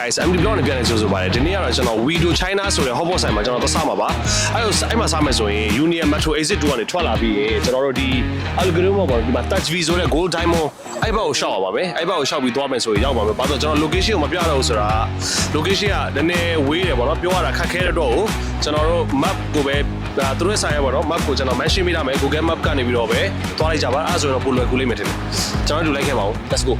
guys MD Blog နဲ့ပြန်နေဆိုပါတယ်ဒီနေ့ကတော့ကျွန်တော် Video China ဆိုတဲ့ hotpot ဆိုင်မှာကျွန်တော်သွားစားမှာပါအဲ့မှာစားမယ်ဆိုရင် Union Metro Exit 2ကနေထွက်လာပြီးရင်ကျွန်တော်တို့ဒီ algorithm ပေါ့ဒီမှာ touch V ဆိုတဲ့ gold diamond အဲ့ဘက်ကိုရှောက်ရပါမယ်အဲ့ဘက်ကိုရှောက်ပြီးသွားမယ်ဆိုရင်ရောက်ပါမယ်ဘာလို့ကျွန်တော် location ကိုမပြတော့ဘူးဆိုတာ location ကနည်းနည်းဝေးတယ်ပေါ့နော်ပြောရတာခက်ခဲတဲ့တော့ကျွန်တော်တို့ map ကိုပဲသူတို့ဆိုင်ရပါတော့ map ကိုကျွန်တော် mention ပေးထားမယ် Google Map ကနေပြီးတော့ပဲသွားလိုက်ကြပါအဲ့ဆိုတော့ပိုလွယ်ကူလေးမယ်ထင်တယ်ကျွန်တော်တို့လိုက်ခဲ့ပါဦး let's go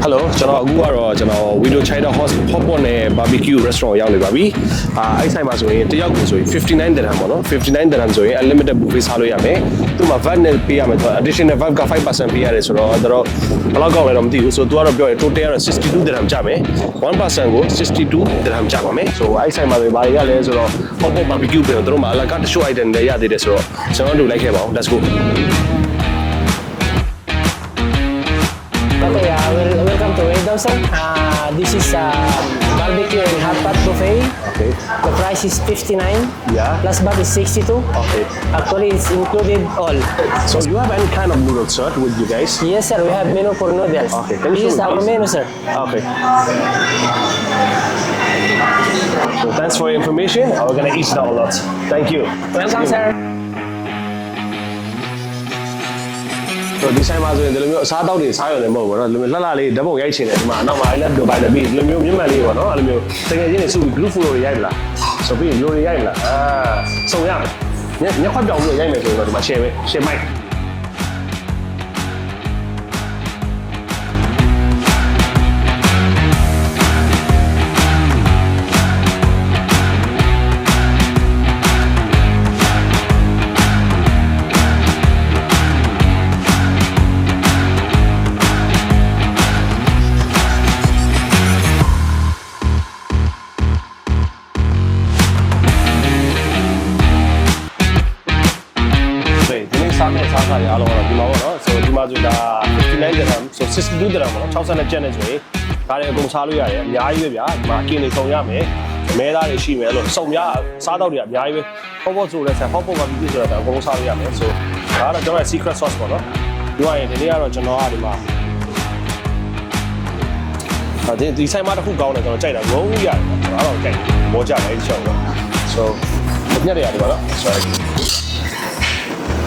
Hello ကျွန်တော်အခုကတော့ကျွန်တော် Video China hotpot နဲ့ barbecue restaurant ရောက်နေပါပြီအဲ့ဆိုင်မှာဆိုရင်တယောက်ကိုဆိုရင်59 dirham ပေါ့နော်59 dirham ဆိုရင် unlimited buffet စားလို့ရမယ်သူ့မှာ VAT နဲ့ပေးရမယ်ဆိုတော့ additional VAT က 5% ပေးရတယ်ဆိုတော့ဘယ်လောက်ကောက်လဲတော့မသိဘူးဆိုတော့သူကတော့ပြောရင် total ကတော့62 dirham ကျမယ် 1% ကို62 dirham ကျပါမယ်ဆိုအဲ့ဆိုင်မှာပဲဘာတွေရလဲဆိုတော့ hotpot barbecue ပဲတို့မှာအလကားတချို့ item တွေရသေးတယ်ဆိုတော့ကျွန်တော်တို့လိုက်ခဲ့ပါဦး let's go Okay, welcome to Waydawson. This is barbecue and hot pot buffet. Okay. The price is 59. Yeah. Plus VAT is 62. Okay. Actually, it's included all. So you have any kind of noodle sir with you guys? Yes, sir. We have menu for noodles. Okay. Can you This is show me, our please? menu, sir. Okay. So thanks for your information. We're gonna eat now a lot. Thank you. Welcome, sir. ဒီဆိုင်မှာဆိုရင်ဒီလိုမျိုးအစားအသောက်တွေစားရတယ်မဟုတ်ဘူးเนาะဒီလိုမျိုးလှလှလေးဓာတ်ပုံရိုက်ချင်တယ်ဒီမှာနောက်မှာလည်းတို့ပိုင်းလည်းပြီးဒီလိုမျိုးမြင့်မှန်လေးပေါ့เนาะအဲ့လိုမျိုးတကယ်ချင်းနေစုပြီး group photo တွေရိုက်မလားဆိုပြီးလိုတွေရိုက်မလားစုံရမယ်ညခွက်ပြောင်းပြီးရိုက်မယ်ဆိုရင်တော့ဒီမှာ share ပဲ share micစားမယ်စားစားရအောင်တော့ဒီမှာပေါ့နော်ဆိုဒီမှာဆိုတာ59 dirham ဆို62 dirham ပေါ့နော်60နဲ့ကျက်နေဆိုရင်ဒါတွေအကုန်စားလို့ရတယ်အများကြီးပဲဗျာဒီမှာအကင်တွေစုံရမယ်မဲသားတွေရှိမယ်လို့စုံရစားတော့တွေအများကြီးပဲဟော့ဆိုလဲဆက်ဟော့ပေါ့ကပြီးဆိုတော့အကုန်စားလို့ရမယ်ဆိုဒါကတော့ကျွန်တော်ရဲ့ secret sauce ပေါ့နော်ပြောရရင်ဒီနေ့ကတော့ကျွန်တော်ကဒီမှာဒီဆိုင်မှာတစ်ခုကောင်းတယ်ကျွန်တော်ကြိုက်တာငုံရတယ်ကျွန်တော်တော့ကြိုက်မောကြတယ်ရှော့တော့ so ညက်ရတယ်ပါနော် sorry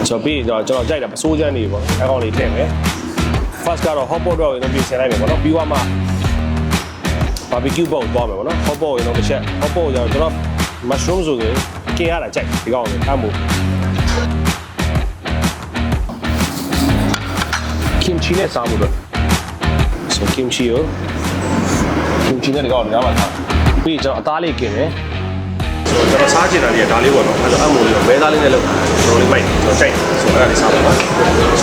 ဆိုပြီးတော့ကျွန်တော်ကြိုက်တာပစိုးချမ်းနေပေါ့အဲကောင်လေးထည့်မယ် first ကတော့ hot pot တော့ပြင်ဆင်လိုက်မယ်ပေါ့နော်ပြီးတော့မှ barbecue ပေါ့သွားမယ်ပေါ့နော် hot pot ရေတော့တစ်ချက် hot pot ကျွန်တော် mushroom ဆိုရင်กินရတာကြိုက်ဒီကောင်လေးအမှု kimchi နဲ့စားမှုတော့ so kimchi နဲ့ဒီကောင်လေးရပါလားပြီးကျွန်တော်အသားလေးกินမယ်ကျွန်တော်စားချင်တာလေးကဒါလေးပေါ့နော်အဲ့တော့အမိုးလေးတော့မဲသားလေးနဲ့လုပ်ကျွန်တော်လေးမိုက်ကျွန်တော်ကြိုက်ဆိုအဲ့ဒါလေးစားပါကျွန်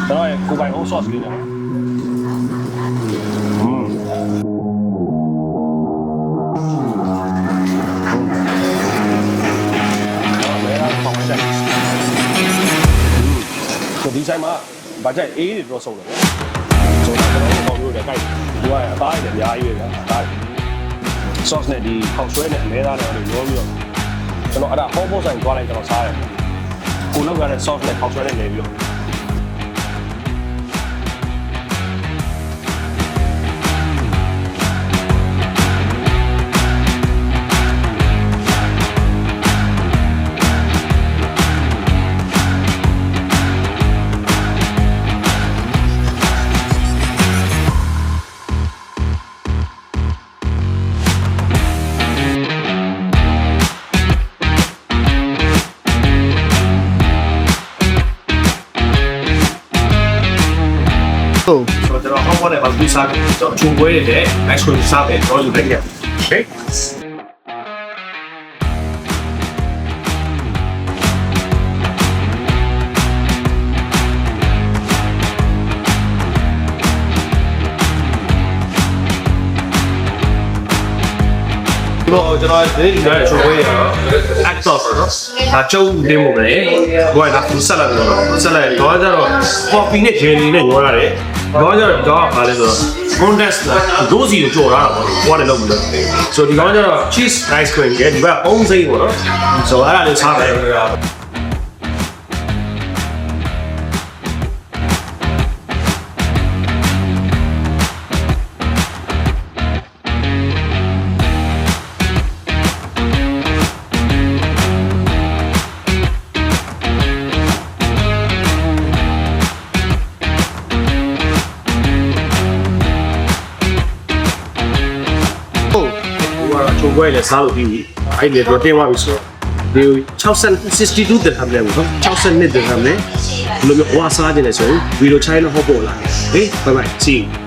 တော်ရဲ့ကိုပိုင် own sauce လေးနဲ့ဒီဆိုင်မှာဗတ်ချက်အေးတွေတော့ဆုံးတယ်ဗျ။ဆိုတော့ကျွန်တော်တို့ပေါ့လို့လည်းကြိုက်ဒီကအသားတွေလည်းအများကြီးပဲဗျာ။ဒါ sauce နဲ့ဒီခေါက်ဆွဲနဲ့အမဲသားတွေလည်းရောပြီးတော့ကျွန်တော်အဲ့ဒါဟော့ဘောဆိုင်သွားလိုက်ကျွန်တော်စားတယ်။ကိုလောက်ရတဲ့ sauce နဲ့ခေါက်ဆွဲနဲ့နေပြီးတော့ဆိုတော့ဟောပေါ်နဲ့ဘာလို့စားကြလဲဆိုတော့ချုံပွဲတွေနဲ့ ice cream စားတယ်တော့ယူလိုက်ရ Okay ကျွန်တော်ဒီနေ့ရတဲ့ချိုးပွဲရတော့ actor ဆိုတော့ဒါကျုပ်တင်းမို့ပဲကိုကလာဆက်လာတယ်တော့ဆက်လာတော့ကျတော့ coffee နဲ့ jelly နဲ့ညှောရတယ်တော့ကျတော့ဒီကောင်ကဘာလဲဆိုတော့ contest ဒိုးစီကိုကြော်လာတာပေါ့ကိုကလည်းလုပ်ပြီးတော့ဆိုဒီကောင်ကျတော့ cheese ice cream ရဲ့ဒီဘက်အုံးစိမ့်ပေါ့နော်ဆိုအဲ့ဒါလေးစားတယ်ချိုးပွဲလည်းစားလို့ပြီးပြီအဲ့ဒီတော့တင်သွားပြီဆိုဒီ62 dirham လဲပေါ့62 dirham လဲဘယ်လိုမျိုးဝါစားကြလဲဆိုရင်ဗီဒီယိုချိုင်းလို့ဟောပေါ်လာဟေးဘိုင်ဘိုင် see you